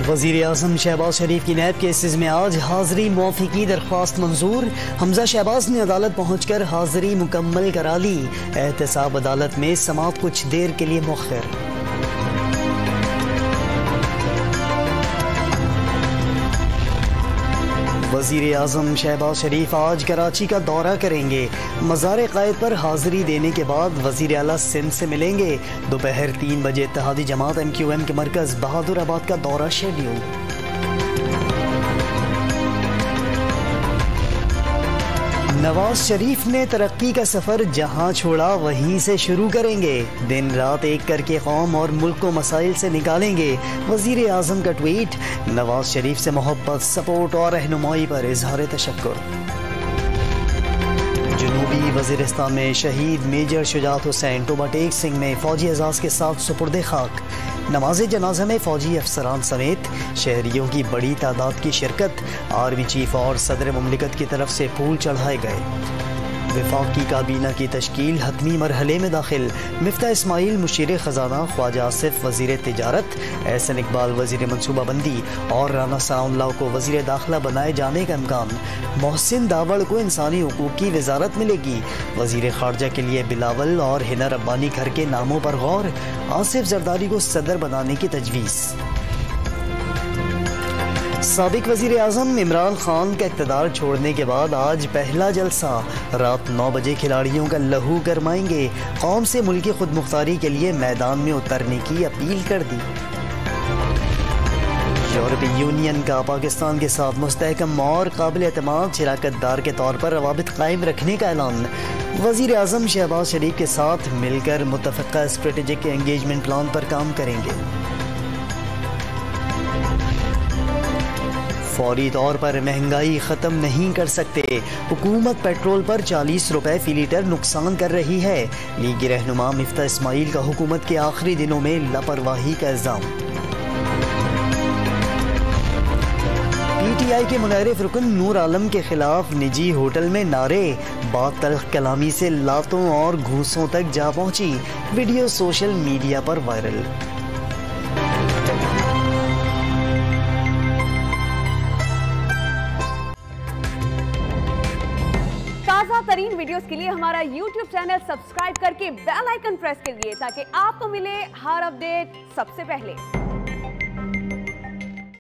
वज़ीर आज़म शहबाज शरीफ की नैब केसेस में आज हाज़री मुआफ़ी की दरख्वास्त मंजूर। हमजा शहबाज ने अदालत पहुँच कर हाज़री मुकम्मल करा ली। एहतसाब अदालत में समाअत कुछ देर के लिए मुअख्खर। वज़ीर आज़म शहबाज शरीफ आज कराची का दौरा करेंगे। मज़ार क़ायद पर हाज़री देने के बाद वज़ीर आला सिंध से मिलेंगे। दोपहर 3 बजे इत्तेहादी जमात MQM के मरकज़ बहादुराबाद का दौरा शेड्यूल। नवाज शरीफ ने तरक्की का सफ़र जहां छोड़ा वहीं से शुरू करेंगे। दिन रात एक करके कौम और मुल्क को मसाइल से निकालेंगे। वज़ीर आज़म का ट्वीट। नवाज शरीफ से मोहब्बत, सपोर्ट और रहनुमाई पर इजहार तशक्कुर। जनूबी वज़ीरिस्तान में शहीद मेजर शुजात हुसैन टोबा टेक सिंह में फौजी एजाज़ के साथ सुपुर्द खाक। नमाज जनाजा में फौजी अफसरान समेत शहरियों की बड़ी तादाद की शिरकत। आर्मी चीफ और सदर मुमलिकत की तरफ से फूल चढ़ाए गए। वफाकी काबीना की तश्कील हतमी मरहले में दाखिल। मिफ्ता इस्माइल मुशीर ख़जाना, ख्वाजा आसिफ वज़ीर तिजारत, एहसन इकबाल वज़ीर मनसूबाबंदी और राना सनाउल्लाह को वज़ीर दाखिला बनाए जाने का इम्कान। मोहसिन दावड़ को इंसानी हुकूक की वजारत मिलेगी। वज़ीर ख़ारजा के लिए बिलावल और हिना रब्बानी घर के नामों पर गौर। आसिफ जरदारी को सदर बनाने की तजवीज़। साबिक वज़ीर आज़म इमरान खान का इक़्तिदार छोड़ने के बाद आज पहला जलसा। रात 9 बजे खिलाड़ियों का लहू गरमाएंगे। कौम से मुल्की खुद मुख्तारी के लिए मैदान में उतरने की अपील कर दी। यूरोपीय यूनियन का पाकिस्तान के साथ मुस्तहकम और काबिल एतमाद शराकतदार के तौर पर रवाबित कायम रखने का ऐलान। वज़ीर आज़म शहबाज शरीफ के साथ मिलकर मुतफ़क़ा स्ट्रेटेजिक एंगेजमेंट प्लान पर काम करेंगे। फौरी तौर पर महंगाई ख़त्म नहीं कर सकते। हुकूमत पेट्रोल पर 40 रुपए फी लीटर नुकसान कर रही है। लीगी रहनुमा मिफ्ता इस्माइल का हुकूमत के आखिरी दिनों में लापरवाही का इल्ज़ाम। PTI के मुनारिफ रुकन नूर आलम के खिलाफ निजी होटल में नारे। बात तल्ख कलामी से लातों और घूसों तक जा पहुंची। वीडियो सोशल मीडिया पर वायरल। ताज़ा तरीन वीडियोस के लिए हमारा YouTube चैनल सब्सक्राइब करके बेल आइकन प्रेस करिए ताकि आपको मिले हर अपडेट सबसे पहले।